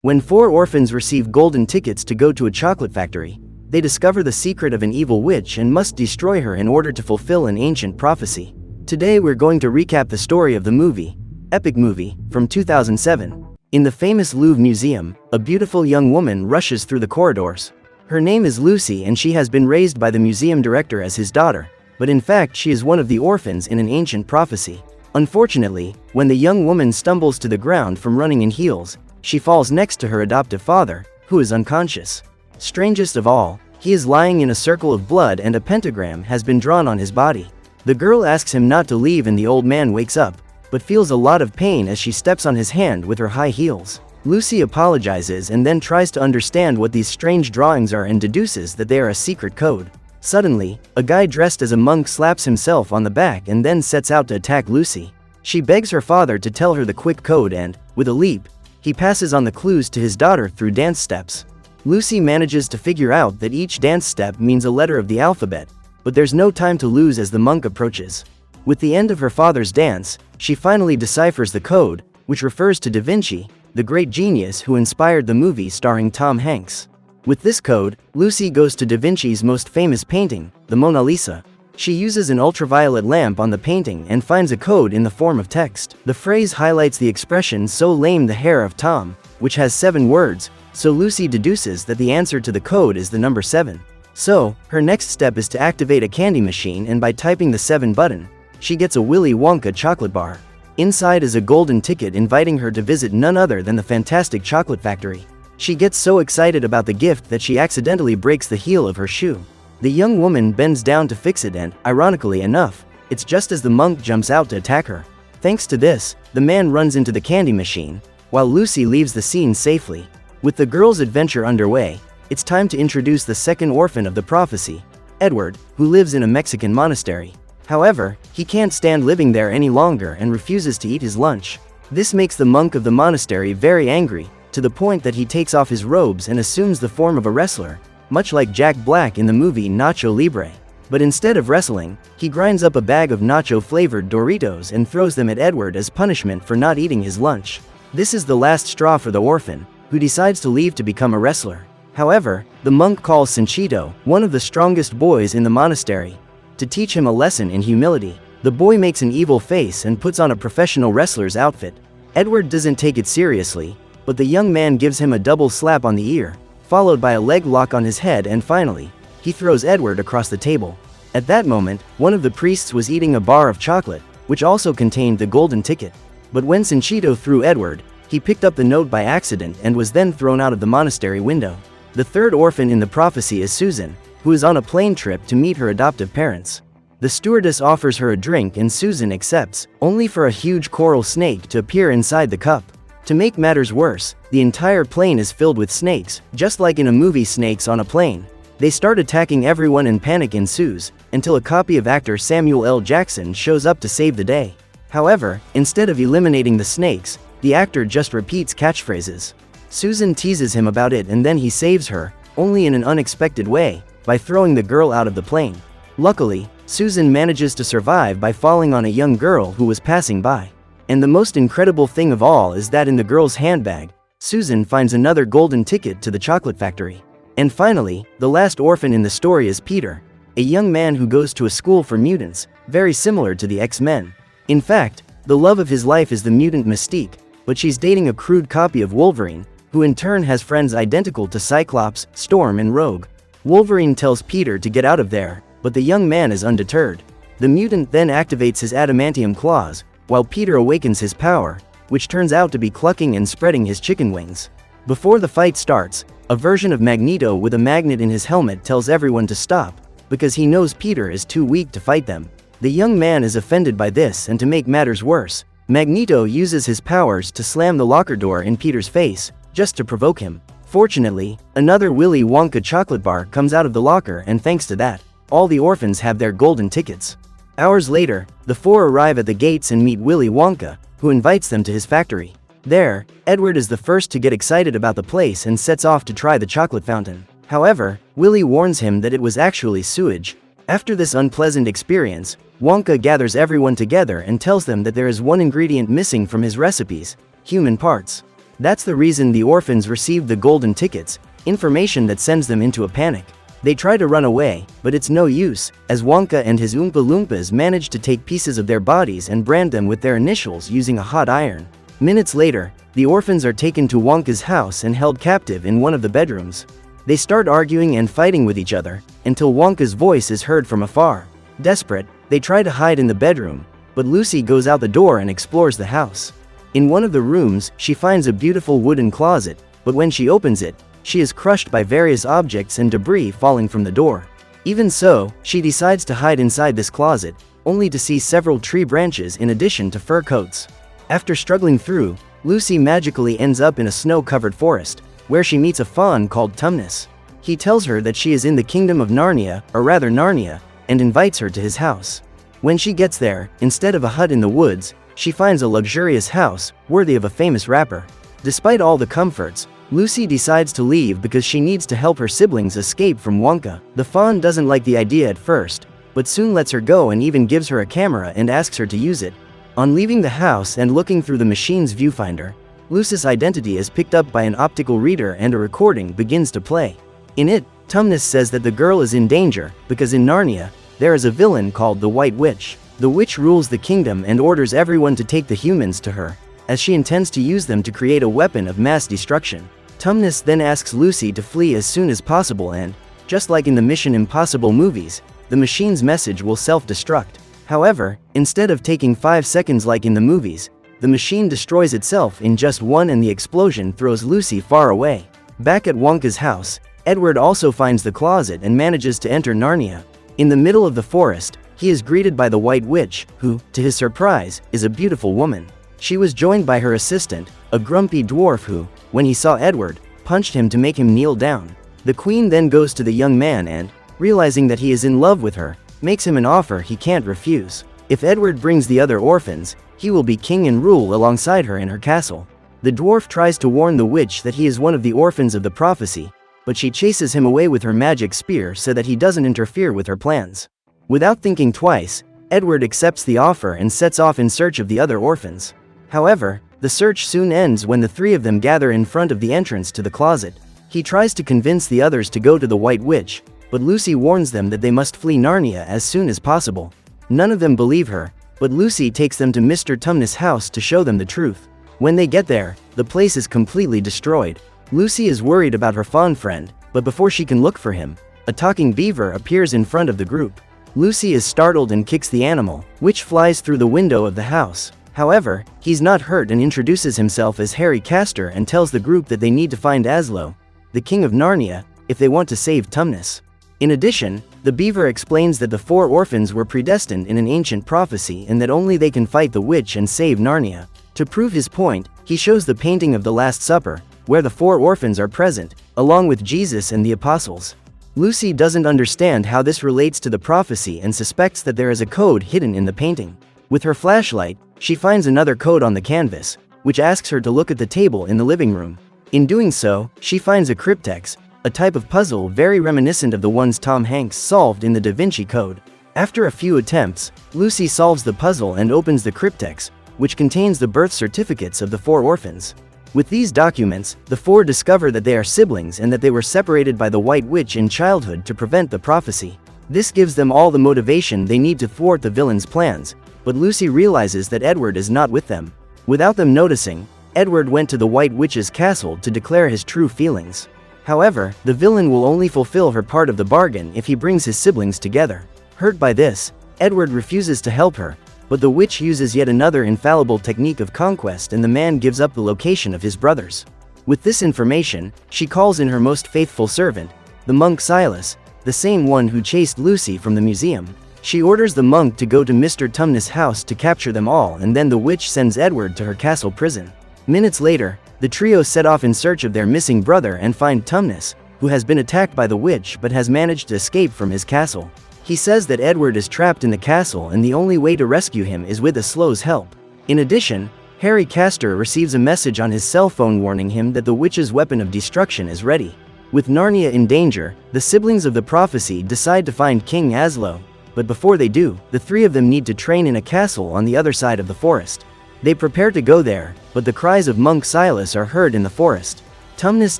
When 4 orphans receive golden tickets to go to a chocolate factory, they discover the secret of an evil witch and must destroy her in order to fulfill an ancient prophecy. Today we're going to recap the story of the epic movie, from 2007. In the famous Louvre Museum, a beautiful young woman rushes through the corridors. Her name is Lucy and she has been raised by the museum director as his daughter, but in fact she is one of the orphans in an ancient prophecy. Unfortunately, when the young woman stumbles to the ground from running in heels, she falls next to her adoptive father, who is unconscious. Strangest of all, he is lying in a circle of blood and a pentagram has been drawn on his body. The girl asks him not to leave and the old man wakes up, but feels a lot of pain as she steps on his hand with her high heels. Lucy apologizes and then tries to understand what these strange drawings are and deduces that they are a secret code. Suddenly, a guy dressed as a monk slaps himself on the back and then sets out to attack Lucy. She begs her father to tell her the quick code and, with a leap, he passes on the clues to his daughter through dance steps. Lucy manages to figure out that each dance step means a letter of the alphabet, but there's no time to lose as the monk approaches. With the end of her father's dance, she finally deciphers the code, which refers to Da Vinci, the great genius who inspired the movie starring Tom Hanks. With this code, Lucy goes to Da Vinci's most famous painting, the Mona Lisa. She uses an ultraviolet lamp on the painting and finds a code in the form of text. The phrase highlights the expression "so lame the hair of Tom," which has 7 words, so Lucy deduces that the answer to the code is the number 7. So, her next step is to activate a candy machine and by typing the 7 button, she gets a Willy Wonka chocolate bar. Inside is a golden ticket inviting her to visit none other than the fantastic chocolate factory. She gets so excited about the gift that she accidentally breaks the heel of her shoe. The young woman bends down to fix it and, ironically enough, it's just as the monk jumps out to attack her. Thanks to this, the man runs into the candy machine, while Lucy leaves the scene safely. With the girl's adventure underway, it's time to introduce the second orphan of the prophecy, Edward, who lives in a Mexican monastery. However, he can't stand living there any longer and refuses to eat his lunch. This makes the monk of the monastery very angry, to the point that he takes off his robes and assumes the form of a wrestler, much like Jack Black in the movie Nacho Libre. But instead of wrestling, he grinds up a bag of nacho-flavored Doritos and throws them at Edward as punishment for not eating his lunch. This is the last straw for the orphan, who decides to leave to become a wrestler. However, the monk calls Sanchito, one of the strongest boys in the monastery, to teach him a lesson in humility. The boy makes an evil face and puts on a professional wrestler's outfit. Edward doesn't take it seriously, but the young man gives him a double slap on the ear, followed by a leg lock on his head, and finally, he throws Edward across the table. At that moment, one of the priests was eating a bar of chocolate, which also contained the golden ticket. But when Sanchito threw Edward, he picked up the note by accident and was then thrown out of the monastery window. The third orphan in the prophecy is Susan, who is on a plane trip to meet her adoptive parents. The stewardess offers her a drink and Susan accepts, only for a huge coral snake to appear inside the cup. To make matters worse, the entire plane is filled with snakes, just like in a movie Snakes on a Plane. They start attacking everyone and panic ensues, until a copy of actor Samuel L. Jackson shows up to save the day. However, instead of eliminating the snakes, the actor just repeats catchphrases. Susan teases him about it and then he saves her, only in an unexpected way, by throwing the girl out of the plane. Luckily, Susan manages to survive by falling on a young girl who was passing by. And the most incredible thing of all is that in the girl's handbag, Susan finds another golden ticket to the chocolate factory. And finally, the last orphan in the story is Peter, a young man who goes to a school for mutants, very similar to the X-Men. In fact, the love of his life is the mutant Mystique, but she's dating a crude copy of Wolverine, who in turn has friends identical to Cyclops, Storm, and Rogue. Wolverine tells Peter to get out of there, but the young man is undeterred. The mutant then activates his adamantium claws, while Peter awakens his power, which turns out to be clucking and spreading his chicken wings. Before the fight starts, a version of Magneto with a magnet in his helmet tells everyone to stop, because he knows Peter is too weak to fight them. The young man is offended by this, and to make matters worse, Magneto uses his powers to slam the locker door in Peter's face, just to provoke him. Fortunately, another Willy Wonka chocolate bar comes out of the locker, and thanks to that, all the orphans have their golden tickets. Hours later, the 4 arrive at the gates and meet Willy Wonka, who invites them to his factory. There, Edward is the first to get excited about the place and sets off to try the chocolate fountain. However, Willy warns him that it was actually sewage. After this unpleasant experience, Wonka gathers everyone together and tells them that there is one ingredient missing from his recipes: human parts. That's the reason the orphans received the golden tickets, information that sends them into a panic. They try to run away, but it's no use, as Wonka and his Oompa Loompas manage to take pieces of their bodies and brand them with their initials using a hot iron. Minutes later, the orphans are taken to Wonka's house and held captive in one of the bedrooms. They start arguing and fighting with each other, until Wonka's voice is heard from afar. Desperate, they try to hide in the bedroom, but Lucy goes out the door and explores the house. In one of the rooms, she finds a beautiful wooden closet, but when she opens it, she is crushed by various objects and debris falling from the door. Even so, she decides to hide inside this closet, only to see several tree branches in addition to fur coats. After struggling through, Lucy magically ends up in a snow-covered forest, where she meets a faun called Tumnus. He tells her that she is in the kingdom of Narnia, or rather Narnia, and invites her to his house. When she gets there, instead of a hut in the woods, she finds a luxurious house, worthy of a famous rapper. Despite all the comforts, Lucy decides to leave because she needs to help her siblings escape from Wonka. The faun doesn't like the idea at first, but soon lets her go and even gives her a camera and asks her to use it. On leaving the house and looking through the machine's viewfinder, Lucy's identity is picked up by an optical reader and a recording begins to play. In it, Tumnus says that the girl is in danger because in Narnia, there is a villain called the White Witch. The witch rules the kingdom and orders everyone to take the humans to her, as she intends to use them to create a weapon of mass destruction. Tumnus then asks Lucy to flee as soon as possible and, just like in the Mission Impossible movies, the machine's message will self-destruct. However, instead of taking 5 seconds like in the movies, the machine destroys itself in just one and the explosion throws Lucy far away. Back at Wonka's house, Edward also finds the closet and manages to enter Narnia. In the middle of the forest, he is greeted by the White Witch, who, to his surprise, is a beautiful woman. She was joined by her assistant, a grumpy dwarf who, when he saw Edward, punched him to make him kneel down. The queen then goes to the young man and, realizing that he is in love with her, makes him an offer he can't refuse. If Edward brings the other orphans, he will be king and rule alongside her in her castle. The dwarf tries to warn the witch that he is one of the orphans of the prophecy, but she chases him away with her magic spear so that he doesn't interfere with her plans. Without thinking twice, Edward accepts the offer and sets off in search of the other orphans. However, the search soon ends when the three of them gather in front of the entrance to the closet. He tries to convince the others to go to the White Witch, but Lucy warns them that they must flee Narnia as soon as possible. None of them believe her, but Lucy takes them to Mr. Tumnus' house to show them the truth. When they get there, the place is completely destroyed. Lucy is worried about her faun friend, but before she can look for him, a talking beaver appears in front of the group. Lucy is startled and kicks the animal, which flies through the window of the house. However, he's not hurt and introduces himself as Harry Castor and tells the group that they need to find Aslo, the king of Narnia, if they want to save Tumnus. In addition, the beaver explains that the 4 orphans were predestined in an ancient prophecy and that only they can fight the witch and save Narnia. To prove his point, he shows the painting of the Last Supper, where the 4 orphans are present, along with Jesus and the apostles. Lucy doesn't understand how this relates to the prophecy and suspects that there is a code hidden in the painting. With her flashlight, she finds another code on the canvas, which asks her to look at the table in the living room. In doing so, she finds a cryptex, a type of puzzle very reminiscent of the ones Tom Hanks solved in the Da Vinci Code. After a few attempts, Lucy solves the puzzle and opens the cryptex, which contains the birth certificates of the 4 orphans. With these documents, the 4 discover that they are siblings and that they were separated by the White Witch in childhood to prevent the prophecy. This gives them all the motivation they need to thwart the villain's plans, but Lucy realizes that Edward is not with them. Without them noticing, Edward went to the White Witch's castle to declare his true feelings. However, the villain will only fulfill her part of the bargain if he brings his siblings together. Hurt by this, Edward refuses to help her, but the witch uses yet another infallible technique of conquest and the man gives up the location of his brothers. With this information, she calls in her most faithful servant, the monk Silas, the same one who chased Lucy from the museum. She orders the monk to go to Mr. Tumnus' house to capture them all and then the witch sends Edward to her castle prison. Minutes later, the trio set off in search of their missing brother and find Tumnus, who has been attacked by the witch but has managed to escape from his castle. He says that Edward is trapped in the castle and the only way to rescue him is with Aslow's help. In addition, Harry Castor receives a message on his cell phone warning him that the witch's weapon of destruction is ready. With Narnia in danger, the siblings of the prophecy decide to find King Aslo, but before they do, the 3 of them need to train in a castle on the other side of the forest. They prepare to go there, but the cries of monk Silas are heard in the forest. Tumnus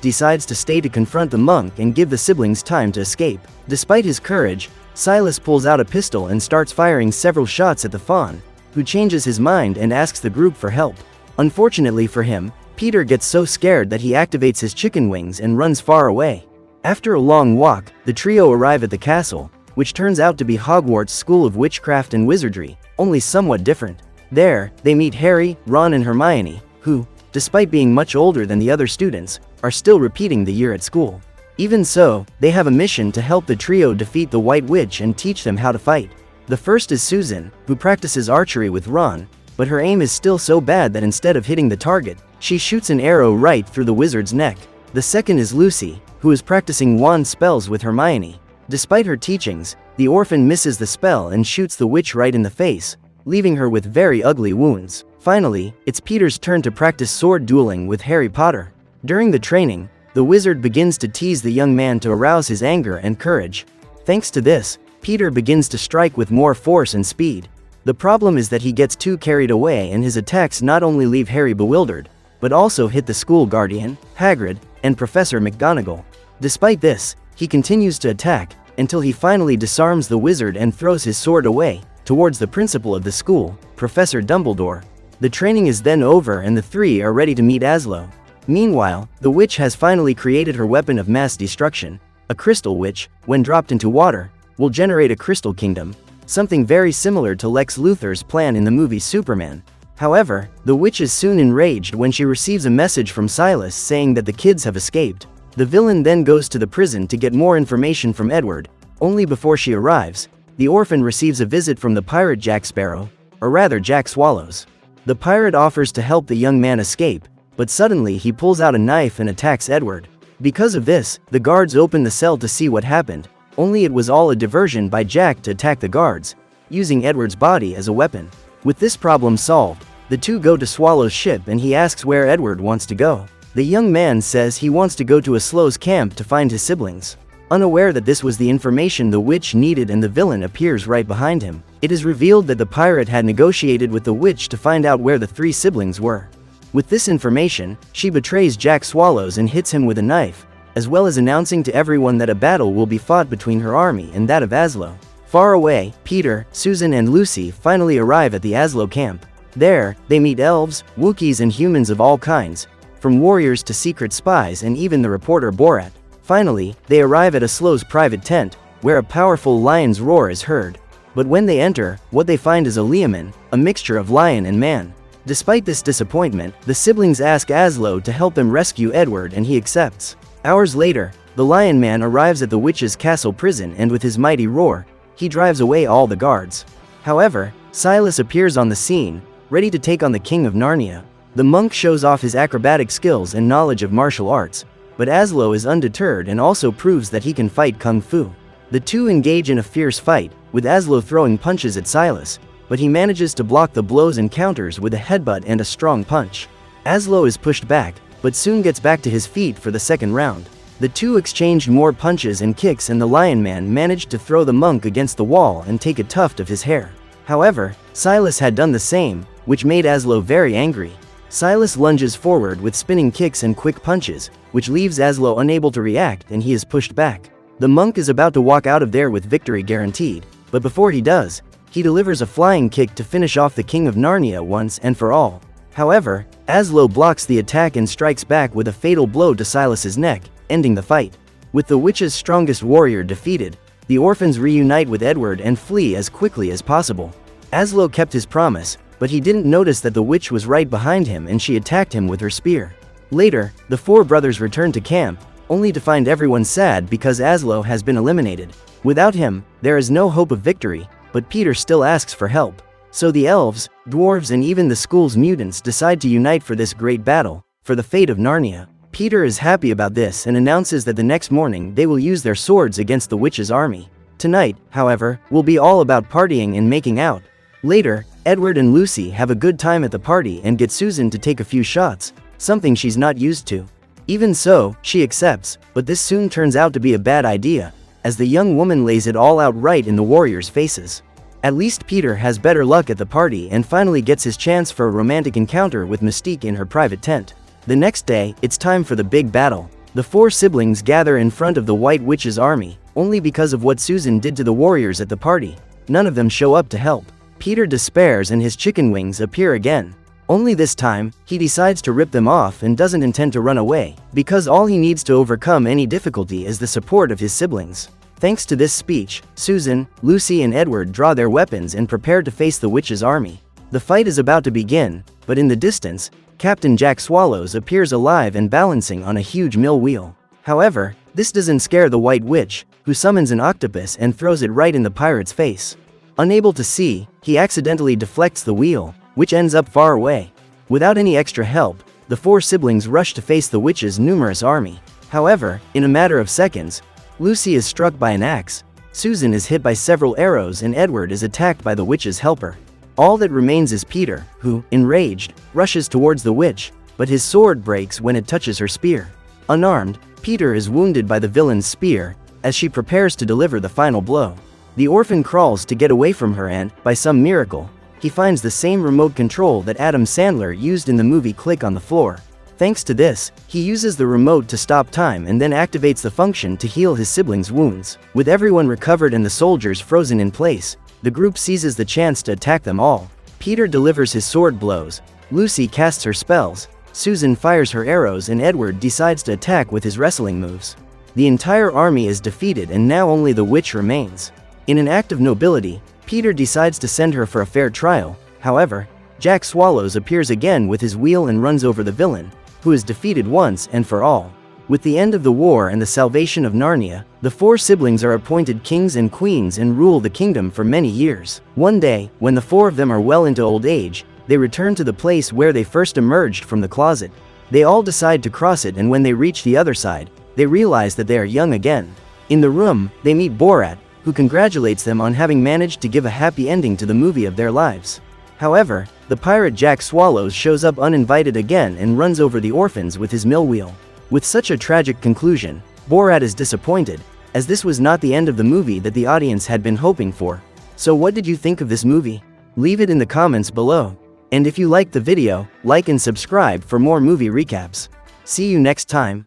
decides to stay to confront the monk and give the siblings time to escape. Despite his courage, Silas pulls out a pistol and starts firing several shots at the fawn, who changes his mind and asks the group for help. Unfortunately for him, Peter gets so scared that he activates his chicken wings and runs far away. After a long walk, the trio arrive at the castle, which turns out to be Hogwarts School of Witchcraft and Wizardry, only somewhat different. There, they meet Harry, Ron and Hermione, who, despite being much older than the other students, are still repeating the year at school. Even so, they have a mission to help the trio defeat the White Witch and teach them how to fight. The first is Susan, who practices archery with Ron, but her aim is still so bad that instead of hitting the target, she shoots an arrow right through the wizard's neck. The second is Lucy, who is practicing wand spells with Hermione. Despite her teachings, the orphan misses the spell and shoots the witch right in the face, leaving her with very ugly wounds. Finally, it's Peter's turn to practice sword dueling with Harry Potter. During the training, the wizard begins to tease the young man to arouse his anger and courage. Thanks to this, Peter begins to strike with more force and speed. The problem is that he gets too carried away and his attacks not only leave Harry bewildered, but also hit the school guardian, Hagrid, and Professor McGonagall. Despite this, he continues to attack, until he finally disarms the wizard and throws his sword away, towards the principal of the school, Professor Dumbledore. The training is then over and the three are ready to meet Aslo. Meanwhile, the witch has finally created her weapon of mass destruction, a crystal which, when dropped into water, will generate a crystal kingdom, something very similar to Lex Luthor's plan in the movie Superman. However, the witch is soon enraged when she receives a message from Silas saying that the kids have escaped. The villain then goes to the prison to get more information from Edward. Only before she arrives, the orphan receives a visit from the pirate Jack Sparrow, or rather Jack Swallows. The pirate offers to help the young man escape, but suddenly he pulls out a knife and attacks Edward. Because of this, the guards open the cell to see what happened, only it was all a diversion by Jack to attack the guards, using Edward's body as a weapon. With this problem solved, the two go to Swallow's ship and he asks where Edward wants to go. The young man says he wants to go to a Slow's camp to find his siblings. Unaware that this was the information the witch needed and the villain appears right behind him, it is revealed that the pirate had negotiated with the witch to find out where the three siblings were. With this information, she betrays Jack Swallows and hits him with a knife, as well as announcing to everyone that a battle will be fought between her army and that of Aslo. Far away, Peter, Susan and Lucy finally arrive at the Aslo camp. There, they meet elves, Wookiees and humans of all kinds, from warriors to secret spies and even the reporter Borat. Finally, they arrive at Aslow's private tent, where a powerful lion's roar is heard. But when they enter, what they find is a leomon, a mixture of lion and man. Despite this disappointment, the siblings ask Aslo to help them rescue Edward and he accepts. Hours later, the Lion Man arrives at the witch's castle prison and with his mighty roar, he drives away all the guards. However, Silas appears on the scene, ready to take on the King of Narnia. The monk shows off his acrobatic skills and knowledge of martial arts, but Aslo is undeterred and also proves that he can fight kung fu. The two engage in a fierce fight, with Aslo throwing punches at Silas, but he manages to block the blows and counters with a headbutt and a strong punch. Aslo is pushed back, but soon gets back to his feet for the second round. The two exchanged more punches and kicks and the Lion Man managed to throw the monk against the wall and take a tuft of his hair. However, Silas had done the same, which made Aslo very angry. Silas lunges forward with spinning kicks and quick punches, which leaves Aslo unable to react and he is pushed back. The monk is about to walk out of there with victory guaranteed, but before he does, he delivers a flying kick to finish off the King of Narnia once and for all. However, Aslo blocks the attack and strikes back with a fatal blow to Silas's neck, ending the fight. With the witch's strongest warrior defeated, the orphans reunite with Edward and flee as quickly as possible. Aslo kept his promise, but he didn't notice that the witch was right behind him and she attacked him with her spear. Later, the four brothers return to camp, only to find everyone sad because Aslo has been eliminated. Without him, there is no hope of victory, but Peter still asks for help. So the elves, dwarves and even the school's mutants decide to unite for this great battle, for the fate of Narnia. Peter is happy about this and announces that the next morning they will use their swords against the witch's army. Tonight, however, will be all about partying and making out. Later, Edward and Lucy have a good time at the party and get Susan to take a few shots, something she's not used to. Even so, she accepts, but this soon turns out to be a bad idea, as the young woman lays it all out right in the warriors' faces. At least Peter has better luck at the party and finally gets his chance for a romantic encounter with Mystique in her private tent. The next day, it's time for the big battle. The four siblings gather in front of the White Witch's army, only because of what Susan did to the warriors at the party. None of them show up to help. Peter despairs and his chicken wings appear again. Only this time, he decides to rip them off and doesn't intend to run away, because all he needs to overcome any difficulty is the support of his siblings. Thanks to this speech, Susan, Lucy and Edward draw their weapons and prepare to face the witch's army. The fight is about to begin, but in the distance, Captain Jack Swallows appears alive and balancing on a huge mill wheel. However, this doesn't scare the White Witch, who summons an octopus and throws it right in the pirate's face. Unable to see, he accidentally deflects the wheel, which ends up far away. Without any extra help, the four siblings rush to face the witch's numerous army. However, in a matter of seconds, Lucy is struck by an axe, Susan is hit by several arrows and Edward is attacked by the witch's helper. All that remains is Peter, who, enraged, rushes towards the witch, but his sword breaks when it touches her spear. Unarmed, Peter is wounded by the villain's spear, as she prepares to deliver the final blow. The orphan crawls to get away from her and, by some miracle, he finds the same remote control that Adam Sandler used in the movie Click on the Floor. Thanks to this, he uses the remote to stop time and then activates the function to heal his siblings' wounds. With everyone recovered and the soldiers frozen in place, the group seizes the chance to attack them all. Peter delivers his sword blows, Lucy casts her spells, Susan fires her arrows and Edward decides to attack with his wrestling moves. The entire army is defeated and now only the witch remains. In an act of nobility, Peter decides to send her for a fair trial. However, Jack Swallows appears again with his wheel and runs over the villain, who is defeated once and for all. With the end of the war and the salvation of Narnia, the four siblings are appointed kings and queens and rule the kingdom for many years. One day, when the four of them are well into old age, they return to the place where they first emerged from the closet. They all decide to cross it, and when they reach the other side, they realize that they are young again. In the room, they meet Borat, who congratulates them on having managed to give a happy ending to the movie of their lives. However, the pirate Jack Swallows shows up uninvited again and runs over the orphans with his mill wheel. With such a tragic conclusion, Borat is disappointed, as this was not the end of the movie that the audience had been hoping for. So what did you think of this movie? Leave it in the comments below. And if you liked the video, like and subscribe for more movie recaps. See you next time.